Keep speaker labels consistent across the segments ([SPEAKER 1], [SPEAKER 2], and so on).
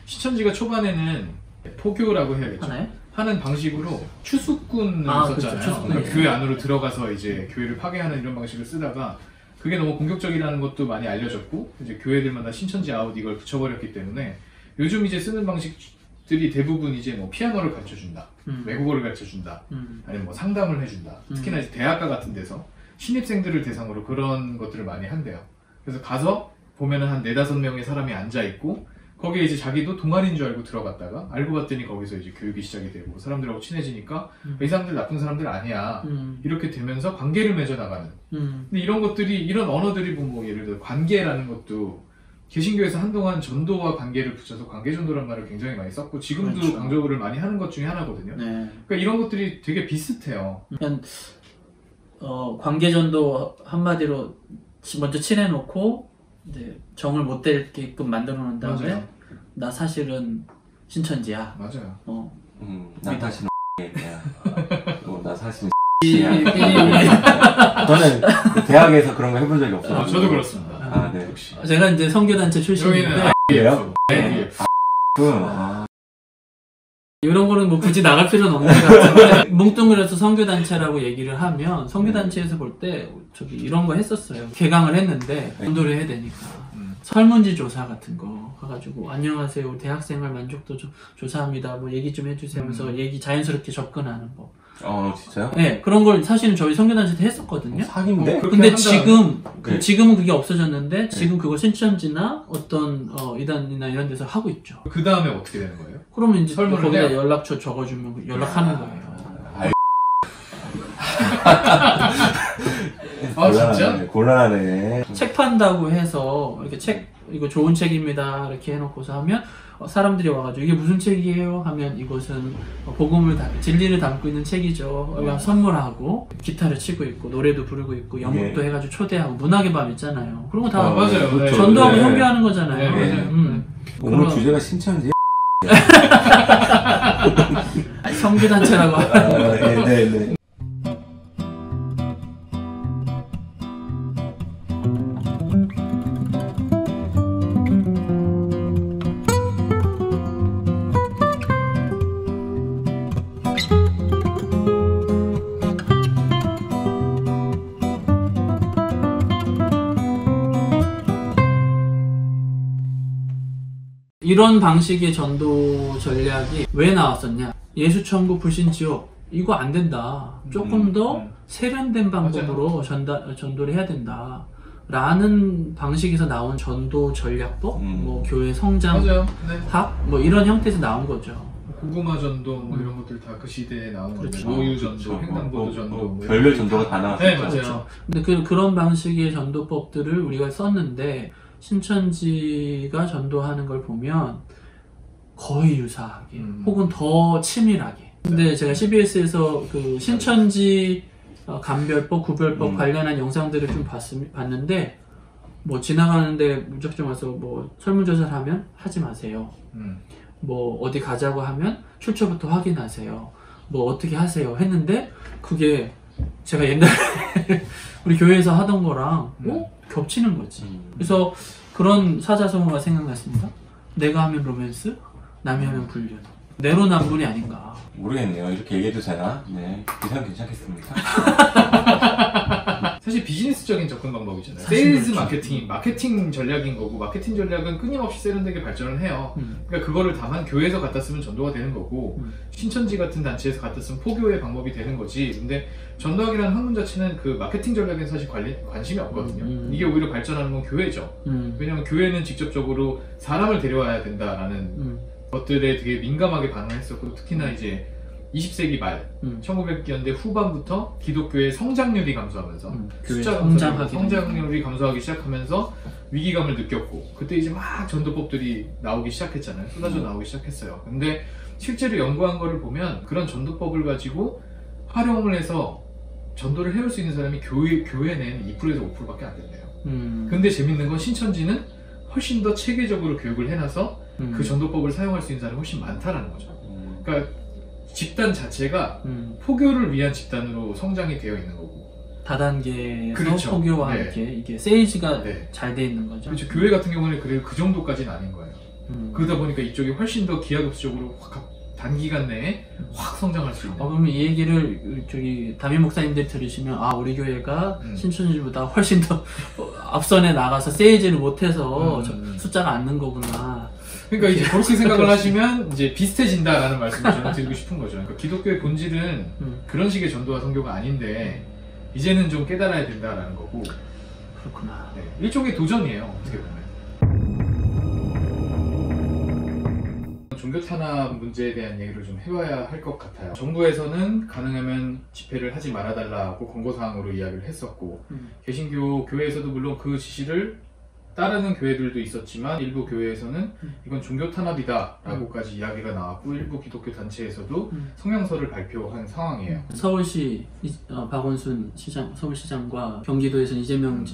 [SPEAKER 1] 신천지가 초반에는 포교라고 해야겠죠. 하는 방식으로 추수꾼을 썼잖아요.
[SPEAKER 2] 그렇죠.
[SPEAKER 1] 그러니까 교회 안으로 들어가서 이제 교회를 파괴하는 이런 방식을 쓰다가 그게 너무 공격적이라는 것도 많이 알려졌고 이제 교회들마다 신천지 아웃 이걸 붙여버렸기 때문에 요즘 이제 쓰는 방식들이 대부분 이제 뭐 피아노를 가르쳐준다, 외국어를 가르쳐준다, 아니면 뭐 상담을 해준다. 특히나 이제 대학가 같은 데서 신입생들을 대상으로 그런 것들을 많이 한대요. 그래서 가서 보면은 한 4-5명의 사람이 앉아있고 거기에 이제 자기도 동아리인 줄 알고 들어갔다가 알고 봤더니 거기서 이제 교육이 시작이 되고 사람들하고 친해지니까 이 사람들 나쁜 사람들 아니야 이렇게 되면서 관계를 맺어나가는 근데 이런 것들이 이런 언어들이 뭐 예를 들어 관계라는 것도 개신교에서 한동안 전도와 관계를 붙여서 관계전도란 말을 굉장히 많이 썼고 지금도 그렇죠. 강조를 많이 하는 것 중에 하나거든요. 그러니까 이런 것들이 되게 비슷해요.
[SPEAKER 2] 그냥 관계전도 한마디로 먼저 칠해놓고 이제 정을 못 때리게끔 만들어 놓은 다음에
[SPEAKER 1] 맞아요.
[SPEAKER 2] 나 사실은 신천지야.
[SPEAKER 1] 맞아요.
[SPEAKER 3] 나 사실은 야. 나 사실은 저는 대학에서 그런 거 해본 적이 없어요.
[SPEAKER 1] 저도 그렇습니다.
[SPEAKER 3] 네.
[SPEAKER 1] 역시.
[SPEAKER 2] 제가 이제 선교단체 출신인데
[SPEAKER 3] 예요?
[SPEAKER 2] 이런 거는 뭐 굳이 나갈 필요는 없는 것 같은데 뭉뚱그려서 선교단체라고 얘기를 하면 선교단체에서 볼 때 저기 이런 거 했었어요. 개강을 했는데 전도를 해야 되니까 설문지 조사 같은 거 가가지고 안녕하세요 우리 대학생활 만족도 조사합니다 뭐 얘기 좀 해주세요 하면서 얘기 자연스럽게 접근하는 거.
[SPEAKER 3] 진짜요?
[SPEAKER 2] 네, 그런 걸 사실은 저희 선교단체 때 했었거든요.
[SPEAKER 3] 사기인데?
[SPEAKER 2] 근데 지금은 그게 없어졌는데 지금 그거 신천지나 어떤 이단이나 이런 데서 하고 있죠.
[SPEAKER 1] 그 다음에 어떻게 되는 거예요?
[SPEAKER 2] 그러면 이제 거기다
[SPEAKER 1] 해요?
[SPEAKER 2] 연락처 적어주면 연락하는 거예요.
[SPEAKER 1] 진짜?
[SPEAKER 3] 곤란하네.
[SPEAKER 2] 책 판다고 해서 이렇게 이거 좋은 책입니다 이렇게 해놓고서 하면 사람들이 와가지고 이게 무슨 책이에요? 하면 이것은 진리를 담고 있는 책이죠. 선물하고 기타를 치고 있고 노래도 부르고 있고 연극도 해가지고 초대하고 문학의 밤 있잖아요. 그런 거 다
[SPEAKER 1] 맞아요.
[SPEAKER 3] 그렇죠.
[SPEAKER 2] 전도하고 선교하는 거잖아요.
[SPEAKER 3] 오늘 주제가 신천지?
[SPEAKER 2] 선교단체라고.
[SPEAKER 3] 네.
[SPEAKER 2] 이런 방식의 전도 전략이 왜 나왔었냐? 예수 천국 불신 지옥 이거 안 된다. 조금 더 세련된 방법으로 전도를 해야 된다. 라는 방식에서 나온 전도 전략법, 뭐 교회 성장 학, 뭐 이런 형태에서 나온 거죠.
[SPEAKER 1] 고구마 전도 뭐 이런 것들 다 그 시대에 나온 거죠.
[SPEAKER 2] 그렇죠.
[SPEAKER 1] 모유 전도, 횡단보도 전도,
[SPEAKER 3] 별별 전도가 다 나왔어요.
[SPEAKER 1] 네, 맞아요.
[SPEAKER 2] 그렇죠. 근데 그런 방식의 전도법들을 우리가 썼는데 신천지가 전도하는 걸 보면 거의 유사하게 혹은 더 치밀하게. 근데 제가 CBS에서 그 신천지 감별법, 구별법 관련한 영상들을 좀 봤는데 뭐 지나가는데 무작정 와서 뭐 설문조사를 하면 하지 마세요. 뭐 어디 가자고 하면 출처부터 확인하세요. 뭐 어떻게 하세요 했는데 그게 제가 옛날에 우리 교회에서 하던 거랑 겹치는 거지. 그래서 그런 사자성어가 생각났습니다. 내가 하면 로맨스, 남이 하면 불륜. 내로남불이 아닌가.
[SPEAKER 3] 모르겠네요. 이렇게 얘기해도 되나? 네, 그 생각 괜찮겠습니다.
[SPEAKER 1] 사실 비즈니스적인 접근 방법이잖아요. 세일즈 마케팅 전략인 거고, 마케팅 전략은 끊임없이 세련되게 발전을 해요. 그러니까 그거를 다만 교회에서 갖다 쓰면 전도가 되는 거고, 신천지 같은 단체에서 갖다 쓰면 포교의 방법이 되는 거지. 근데 전도학이라는 학문 자체는 그 마케팅 전략에는 사실 관심이 없거든요. 이게 오히려 발전하는 건 교회죠. 왜냐면 교회는 직접적으로 사람을 데려와야 된다라는 것들에 되게 민감하게 반응했었고, 특히나 이제 20세기 말 1900년대 후반부터 기독교의 성장률이 감소하면서 성장률이 감소하기 시작하면서 위기감을 느꼈고, 그때 이제 막 전도법들이 나오기 시작했잖아요. 쏟아져 나오기 시작했어요. 근데 실제로 연구한 거를 보면 그런 전도법을 가지고 활용을 해서 전도를 해올 수 있는 사람이 교회 내는 2%에서 5%밖에 안 된대요. 근데 재밌는 건 신천지는 훨씬 더 체계적으로 교육을 해놔서 그 전도법을 사용할 수 있는 사람이 훨씬 많다라는 거죠. 그러니까 집단 자체가 포교를 위한 집단으로 성장이 되어 있는 거고,
[SPEAKER 2] 다단계에서
[SPEAKER 1] 그렇죠.
[SPEAKER 2] 포교와
[SPEAKER 1] 네.
[SPEAKER 2] 함께 이게 세일즈가 잘 돼 있는 거죠.
[SPEAKER 1] 그렇죠. 교회 같은 경우는 그래도 그 정도까지는 아닌 거예요. 그러다 보니까 이쪽이 훨씬 더 기하급수적으로 단기간 내에 확 성장할 수 있는.
[SPEAKER 2] 그러면 이 얘기를 저기 담임 목사님들이 들으시면 아 우리 교회가 신천지보다 훨씬 더 앞선에 나가서 세이지를 못해서 숫자가 안 는 거구나.
[SPEAKER 1] 그러니까 이제 그렇게 생각을 하시면 이제 비슷해진다라는 말씀을 저는 드리고 싶은 거죠. 그러니까 기독교의 본질은 그런 식의 전도와 선교가 아닌데 이제는 좀 깨달아야 된다라는 거고.
[SPEAKER 2] 그렇구나.
[SPEAKER 1] 네, 일종의 도전이에요, 어떻게 보면. 종교 탄압 문제에 대한 얘기를 좀 해봐야 할 것 같아요. 정부에서는 가능하면 집회를 하지 말아달라고 권고사항으로 이야기를 했었고 개신교 교회에서도 물론 그 지시를 따르는 교회들도 있었지만 일부 교회에서는 이건 종교 탄압이다 라고까지 이야기가 나왔고 일부 기독교 단체에서도 성명서를 발표한 상황이에요.
[SPEAKER 2] 서울시 박원순 시장, 서울시장과 경기도에서는 이재명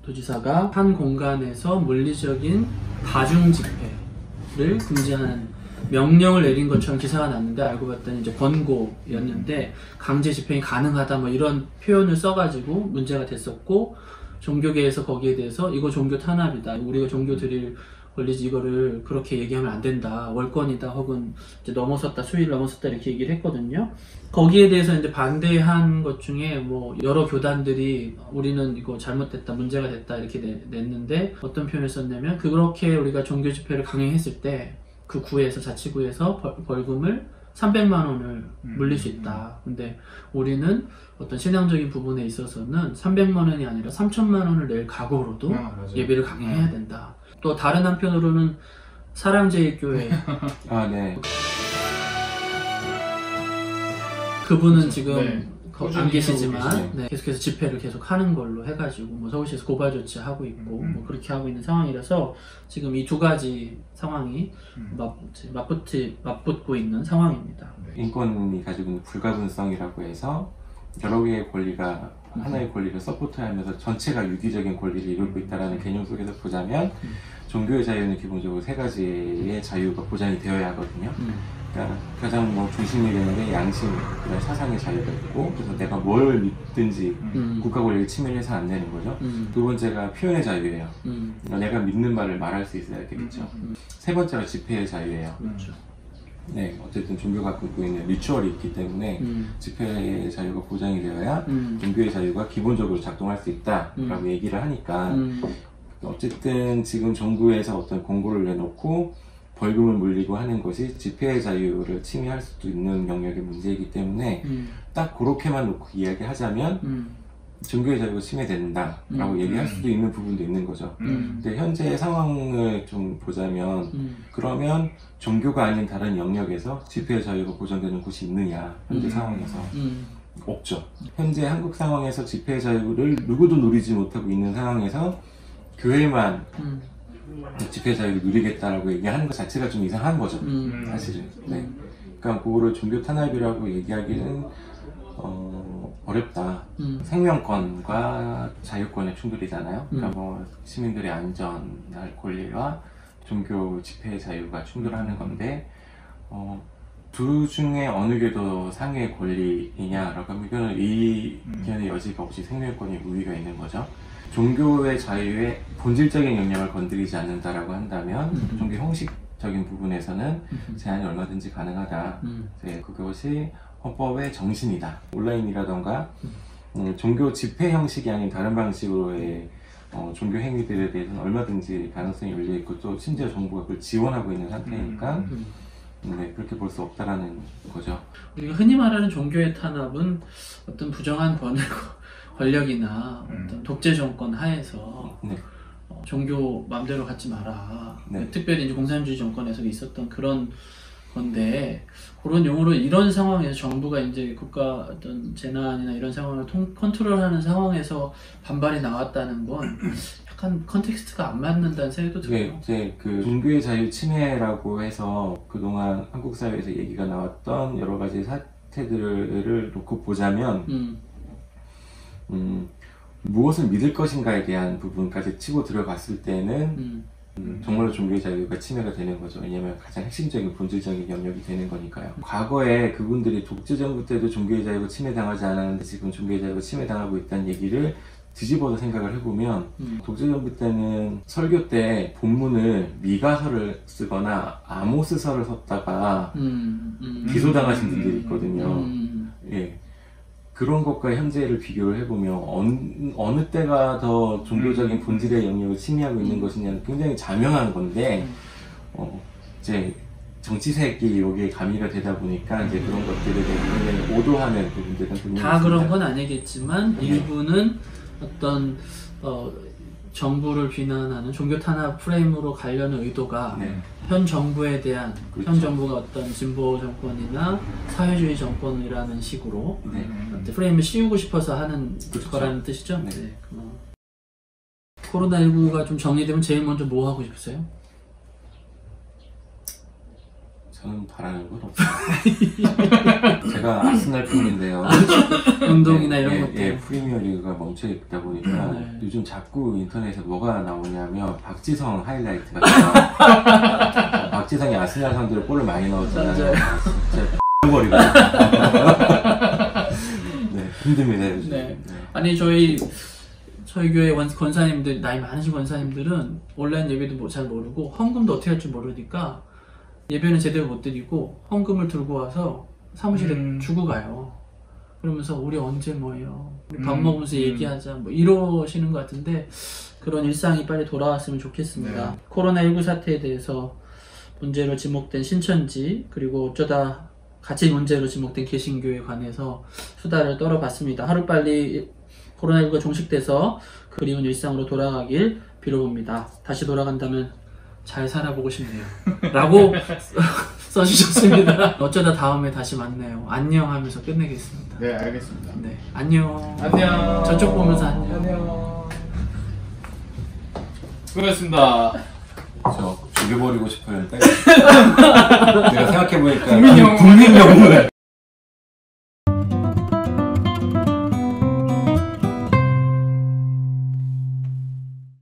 [SPEAKER 2] 도지사가 한 공간에서 물리적인 다중 집회를 금지하는 명령을 내린 것처럼 기사가 났는데 알고 봤더니 이제 권고였는데 강제 집행이 가능하다 뭐 이런 표현을 써가지고 문제가 됐었고 종교계에서 거기에 대해서 이거 종교 탄압이다. 우리가 종교 드릴 권리지 이거를 그렇게 얘기하면 안 된다. 월권이다 혹은 이제 넘어섰다. 수위를 넘어섰다 이렇게 얘기를 했거든요. 거기에 대해서 이제 반대한 것 중에 뭐 여러 교단들이 우리는 이거 잘못됐다. 문제가 됐다. 이렇게 냈는데 어떤 표현을 썼냐면 그렇게 우리가 종교 집회를 강행했을 때 그 구에서 자치구에서 벌금을 300만 원을 물릴 수 있다. 근데 우리는 어떤 신앙적인 부분에 있어서는 300만 원이 아니라 3천만 원을 낼 각오로도 예배를 강행해야 된다. 또 다른 한편으로는 사랑제일교회
[SPEAKER 3] 아, 네.
[SPEAKER 2] 그분은 지금
[SPEAKER 1] 네.
[SPEAKER 2] 안 계시지만
[SPEAKER 3] 네.
[SPEAKER 2] 계속해서 집회를 계속 하는 걸로 해가지고 뭐 서울시에서 고발 조치하고 있고 뭐 그렇게 하고 있는 상황이라서 지금 이 두 가지 상황이 맞붙고 있는 상황입니다.
[SPEAKER 3] 인권이 가지고 있는 불가분성이라고 해서 여러 개의 권리가 하나의 권리를 서포트하면서 전체가 유기적인 권리를 이루고 있다는 개념 속에서 보자면 종교의 자유는 기본적으로 세 가지의 자유가 보장이 되어야 하거든요. 그러니까 가장 뭐 중심이 되는 게 양심, 그다음 사상의 자유가 있고, 그래서 내가 뭘 믿든지 국가 권리를 침해해서 안 되는 거죠. 두 번째가 표현의 자유예요. 그러니까 내가 믿는 말을 말할 수 있어야 되겠죠. 세 번째가 집회의 자유예요. 네, 어쨌든 종교가 갖고 있는 리추얼이 있기 때문에 집회의 자유가 보장이 되어야 종교의 자유가 기본적으로 작동할 수 있다라고 얘기를 하니까 어쨌든 지금 정부에서 어떤 공고를 내놓고 벌금을 물리고 하는 것이 집회의 자유를 침해할 수도 있는 영역의 문제이기 때문에 딱 그렇게만 놓고 이야기하자면 종교의 자유가 침해된다라고 얘기할 수도 있는 부분도 있는 거죠. 근데 현재의 상황을 좀 보자면 그러면 종교가 아닌 다른 영역에서 집회의 자유가 보장되는 곳이 있느냐, 현재 상황에서 없죠. 현재 한국 상황에서 집회의 자유를 누구도 누리지 못하고 있는 상황에서 교회만 집회 자유를 누리겠다라고 얘기하는 것 자체가 좀 이상한 거죠, 사실은. 네. 그러니까 그거를 종교 탄압이라고 얘기하기는 어렵다. 생명권과 자유권의 충돌이잖아요. 그러니까 뭐 시민들의 안전할 권리와 종교 집회의 자유가 충돌하는 건데 둘 중에 어느 게 더 상위의 권리이냐라고 하면 이거는 의견의 여지가 없이 생명권이 우위가 있는 거죠. 종교의 자유의 본질적인 영역을 건드리지 않는다라고 한다면 종교 형식적인 부분에서는 제한이 얼마든지 가능하다. 그것이 헌법의 정신이다. 온라인이라던가 종교 집회 형식이 아닌 다른 방식으로의 종교 행위들에 대해서는 얼마든지 가능성이 열려있고 또 심지어 정부가 그걸 지원하고 있는 상태니까 네, 그렇게 볼 수 없다라는 거죠.
[SPEAKER 2] 우리가 흔히 말하는 종교의 탄압은 어떤 부정한 권력이나 어떤 독재 정권 하에서 종교 마음대로 갖지 마라. 특별히 이제 공산주의 정권에서 있었던 그런 건데 그런 용어로 이런 상황에서 정부가 이제 국가 어떤 재난이나 이런 상황을 컨트롤하는 상황에서 반발이 나왔다는 건 약간 컨텍스트가 안 맞는다는 생각도 들어요.
[SPEAKER 3] 이제 그 종교의 자유 침해라고 해서 그동안 한국 사회에서 얘기가 나왔던 여러 가지 사태들을 놓고 보자면 무엇을 믿을 것인가에 대한 부분까지 치고 들어갔을 때는 정말로 종교의 자유가 침해가 되는 거죠. 왜냐하면 가장 핵심적인 본질적인 영역이 되는 거니까요. 과거에 그분들이 독재 정부 때도 종교의 자유가 침해당하지 않았는데 지금 종교의 자유가 침해당하고 있다는 얘기를 뒤집어서 생각을 해보면 독재정부 때는 설교 때 본문을 미가서를 쓰거나 아모스서를 썼다가 기소당하신 분들이 있거든요. 예. 그런 것과 현재를 비교를 해보면 어느 때가 더 종교적인 본질의 영역을 침해하고 있는 것이냐는 굉장히 자명한 건데 이제 정치색이 여기에 가미가 되다 보니까 이제 그런 것들에 대해 굉장히 오도하는 부분들은
[SPEAKER 2] 다 그런 건 아니겠지만 일부는 어떤 정부를 비난하는 종교 탄압 프레임으로 가려는 의도가 현 정부에 대한
[SPEAKER 3] 그렇죠.
[SPEAKER 2] 현 정부가 어떤 진보 정권이나 사회주의 정권이라는 식으로 프레임을 씌우고 싶어서 하는
[SPEAKER 3] 그렇죠.
[SPEAKER 2] 거라는 뜻이죠.
[SPEAKER 3] 네.
[SPEAKER 2] 네. 코로나19가 좀 정리되면 제일 먼저 뭐 하고 싶으세요?
[SPEAKER 3] 저는 바라는 건 없어요. 제가 아스날 팬인데요.
[SPEAKER 2] 운동이나 이런 것들.
[SPEAKER 3] 예, 프리미어리그가 멈춰 있다 보니까
[SPEAKER 2] 네.
[SPEAKER 3] 요즘 자꾸 인터넷에 뭐가 나오냐면 박지성 하이라이트가 나와요. 박지성이 아스날 상대로 골을 많이 넣었잖아요. 진짜 버리고. 네, 힘듭니다 요즘.
[SPEAKER 2] 네. 아니 저희 교회 권사님들, 나이 많으신 권사님들은 온라인 예배도 잘 모르고 헌금도 어떻게 할지 모르니까 예배는 제대로 못 드리고 헌금을 들고 와서 사무실에 주고 가요. 그러면서 우리 언제 모여? 우리 밥 먹으면서 얘기하자. 뭐 이러시는 것 같은데 그런 일상이 빨리 돌아왔으면 좋겠습니다.
[SPEAKER 1] 네.
[SPEAKER 2] 코로나19 사태에 대해서 문제로 지목된 신천지, 그리고 어쩌다 같이 문제로 지목된 개신교에 관해서 수다를 떨어봤습니다. 하루빨리 코로나19가 종식돼서 그리운 일상으로 돌아가길 빌어봅니다. 다시 돌아간다면 잘 살아보고 싶네요. 라고 써주셨습니다. 어쩌다 다음에 다시 만나요. 안녕 하면서 끝내겠습니다.
[SPEAKER 1] 네, 알겠습니다.
[SPEAKER 2] 네, 안녕.
[SPEAKER 1] 안녕.
[SPEAKER 2] 저쪽 보면서 안녕.
[SPEAKER 1] 안녕. 수고하셨습니다.
[SPEAKER 3] 저 죽여버리고 싶어요. 내가 생각해보니까
[SPEAKER 1] 국민영웅.
[SPEAKER 3] 국민영웅을